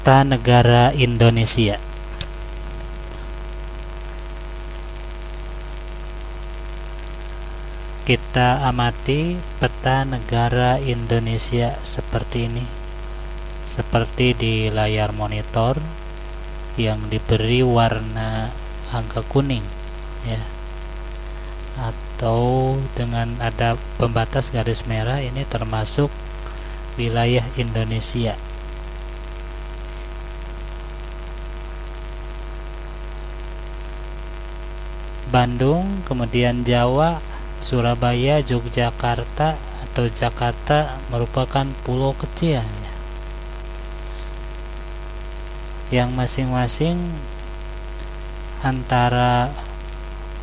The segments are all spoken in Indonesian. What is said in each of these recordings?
Peta negara Indonesia. Kita amati peta negara Indonesia seperti ini, seperti di layar monitor yang diberi warna angka kuning, ya, atau dengan ada pembatas garis merah. Ini termasuk wilayah Indonesia. Bandung, kemudian Jawa, Surabaya, Yogyakarta atau Jakarta merupakan pulau kecil, ya, yang masing-masing antara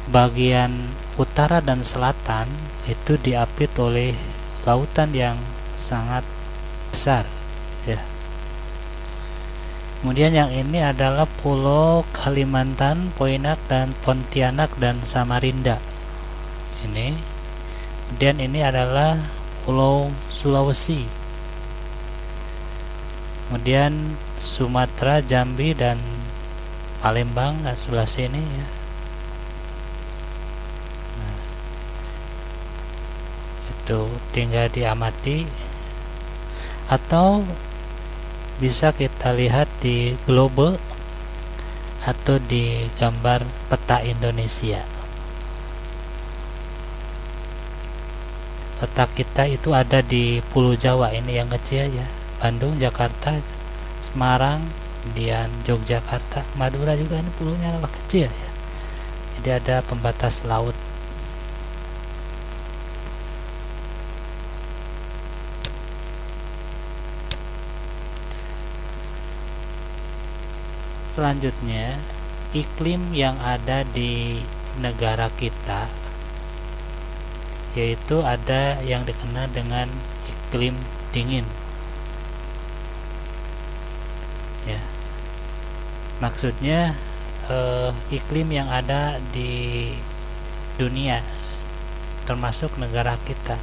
bagian utara dan selatan itu diapit oleh lautan yang sangat besar, ya. Kemudian yang ini adalah Pulau Kalimantan, Poinak dan Pontianak dan Samarinda. Ini. Kemudian ini adalah Pulau Sulawesi. Kemudian Sumatera, Jambi dan Palembang sebelah sini, ya. Nah, itu tinggal diamati atau bisa kita lihat di globe atau di gambar peta Indonesia. Letak kita itu ada di Pulau Jawa, ini yang kecil, ya. Bandung, Jakarta, Semarang, kemudian Yogyakarta, Madura juga ini pulaunya adalah kecil, ya. Jadi ada pembatas laut. Selanjutnya, iklim yang ada di negara kita, yaitu ada yang dikenal dengan iklim dingin, ya. Maksudnya iklim yang ada di dunia termasuk negara kita.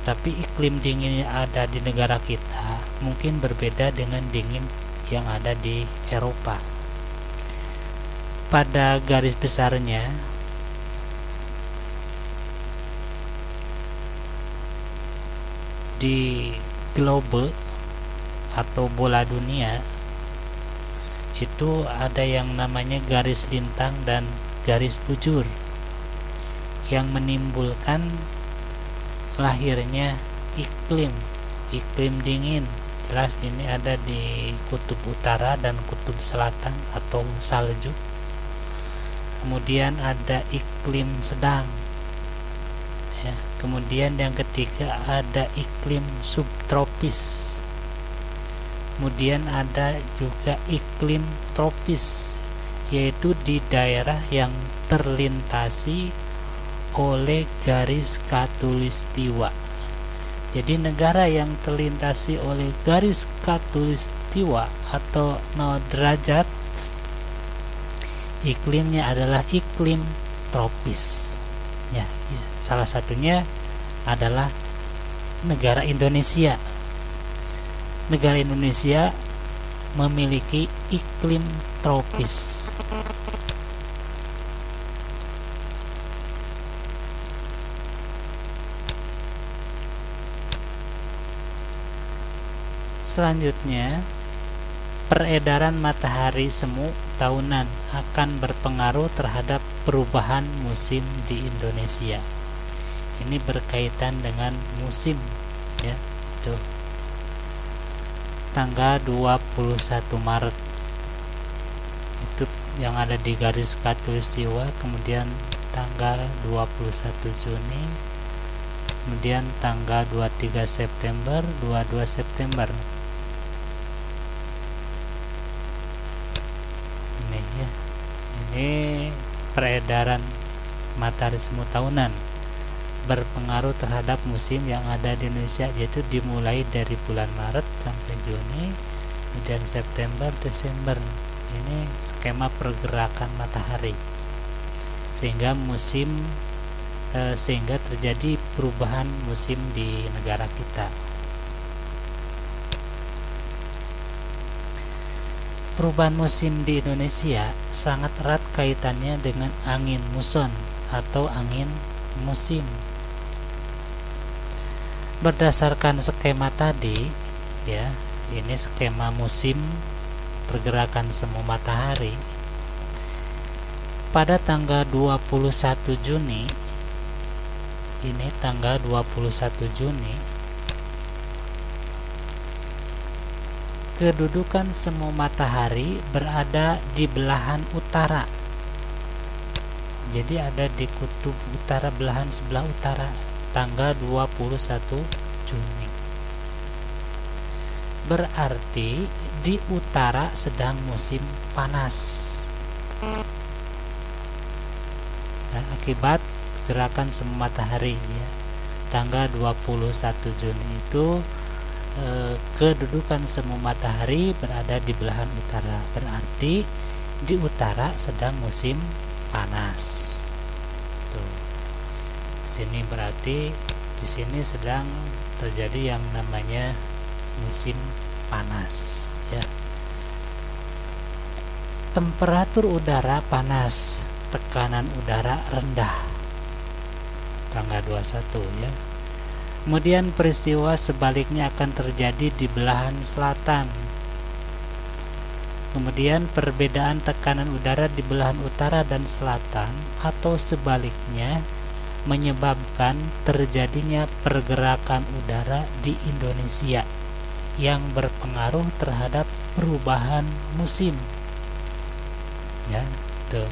Tapi iklim dingin yang ada di negara kita mungkin berbeda dengan dingin yang ada di Eropa. Pada garis besarnya, di globe atau bola dunia itu ada yang namanya garis lintang dan garis bujur yang menimbulkan lahirnya iklim dingin. Jelas ini ada di kutub utara dan kutub selatan atau salju. Kemudian ada iklim sedang, ya. Kemudian yang ketiga ada iklim subtropis. Kemudian ada juga iklim tropis, yaitu di daerah yang terlintasi oleh garis khatulistiwa. Jadi negara yang terlintasi oleh garis khatulistiwa atau 0 derajat, iklimnya adalah iklim tropis, ya. Salah satunya adalah negara Indonesia. Negara Indonesia memiliki iklim tropis. Selanjutnya, peredaran matahari semu tahunan akan berpengaruh terhadap perubahan musim di Indonesia. Ini berkaitan dengan musim, ya. Itu tanggal 21 Maret itu yang ada di garis khatulistiwa. Kemudian tanggal 21 Juni, kemudian tanggal 23 September, 22 September. Ini, ya. Ini peredaran matahari semu tahunan berpengaruh terhadap musim yang ada di Indonesia, yaitu dimulai dari bulan Maret sampai Juni, kemudian September, Desember. Ini skema pergerakan matahari sehingga terjadi perubahan musim di negara kita. perubahan musim di Indonesia sangat erat kaitannya dengan angin muson atau angin musim. Berdasarkan skema tadi, ya, ini skema musim pergerakan semu matahari. Pada tanggal 21 Juni, ini tanggal 21 Juni, kedudukan semu matahari berada di belahan utara. Jadi ada di kutub utara, belahan sebelah utara, tanggal 21 Juni. Berarti di utara sedang musim panas. Nah, akibat gerakan semu matahari, ya. Tanggal 21 Juni itu kedudukan semu matahari berada di belahan utara. Berarti di utara sedang musim panas. Tuh. Sini berarti di sini sedang terjadi yang namanya musim panas, ya. Temperatur udara panas, tekanan udara rendah. Tanggal 21, ya. Kemudian peristiwa sebaliknya akan terjadi di belahan selatan. Kemudian perbedaan tekanan udara di belahan utara dan selatan atau sebaliknya menyebabkan terjadinya pergerakan udara di Indonesia yang berpengaruh terhadap perubahan musim. Ya, tuh.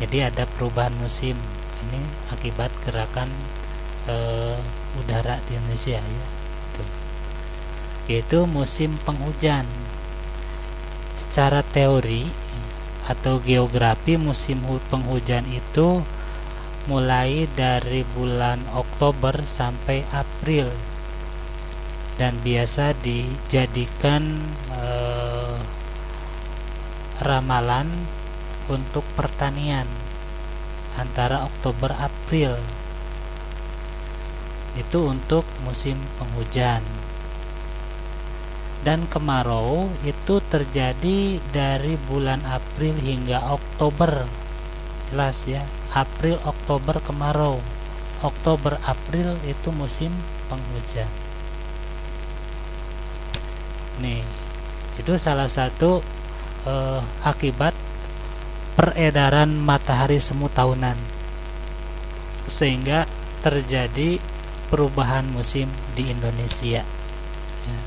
Jadi ada perubahan musim. Ini akibat gerakan udara di Indonesia, ya. Tuh. Yaitu musim penghujan. Secara teori atau geografi, musim penghujan itu mulai dari bulan Oktober sampai April dan biasa dijadikan ramalan untuk pertanian antara Oktober April. Itu untuk musim penghujan. Dan kemarau itu terjadi dari bulan April hingga Oktober. Jelas, ya. April, Oktober kemarau. Oktober, April itu musim penghujan. Nih, itu salah satu akibat peredaran matahari semu tahunan, sehingga terjadi perubahan musim di Indonesia. Ya.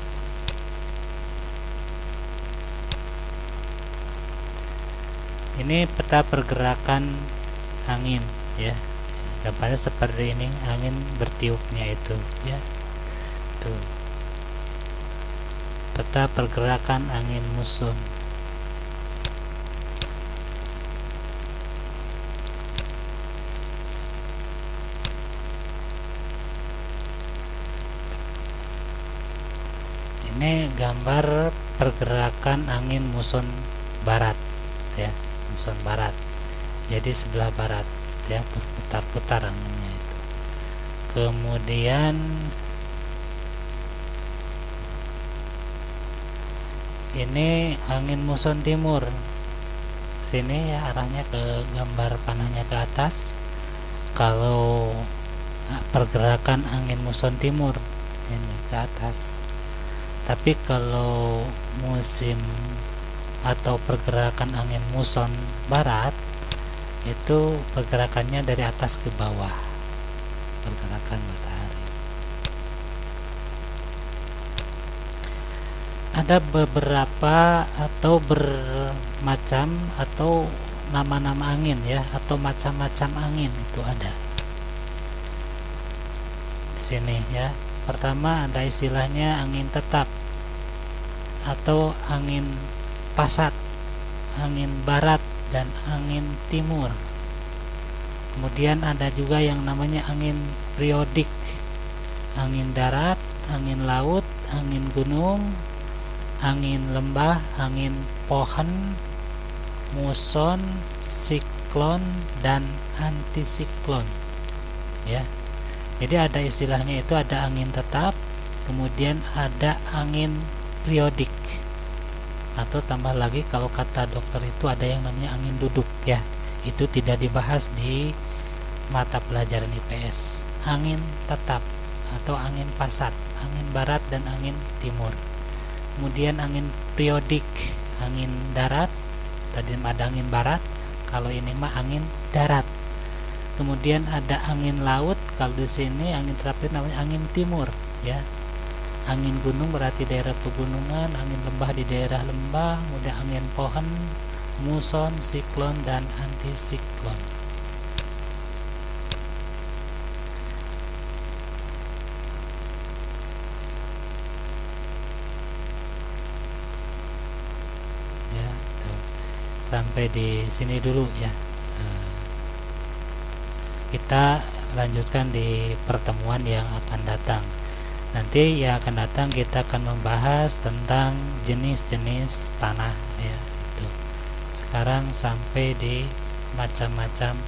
Ini peta pergerakan angin, ya. Gambarnya seperti ini, angin bertiupnya itu, ya. Tuh. Peta pergerakan angin muson. Ini gambar pergerakan angin muson barat, ya. Muson barat. Jadi sebelah barat, ya, berputar-putar anginnya itu. Kemudian ini angin muson timur. Sini, ya, arahnya ke gambar panahnya ke atas. Kalau pergerakan angin muson timur ini ke atas. Tapi kalau musim atau pergerakan angin muson barat itu pergerakannya dari atas ke bawah, pergerakan matahari. Ada beberapa atau bermacam atau nama-nama angin, ya, atau macam-macam angin itu ada di sini, ya. Pertama ada istilahnya angin tetap atau angin pasat, angin barat dan angin timur. Kemudian ada juga yang namanya angin periodik, angin darat, angin laut, angin gunung, angin lembah, angin pohon, muson, siklon dan antisiklon, ya. Jadi ada istilahnya itu, ada angin tetap, kemudian ada angin periodik. Atau tambah lagi kalau kata dokter itu ada yang namanya angin duduk ya. Itu tidak dibahas di mata pelajaran IPS. Angin tetap atau angin pasat, angin barat dan angin timur. Kemudian angin periodik, angin darat. Tadi ada angin barat, kalau ini mah angin darat. Kemudian ada angin laut, kalau di sini angin terakhir namanya angin timur ya. Angin gunung berarti daerah pegunungan, angin lembah di daerah lembah, kemudian angin pohon, muson, siklon dan antisiklon. Ya, tuh. Sampai di sini dulu ya. Kita lanjutkan di pertemuan yang akan datang. Nanti yang akan datang kita akan membahas tentang jenis-jenis tanah ya itu. Sekarang sampai di macam-macam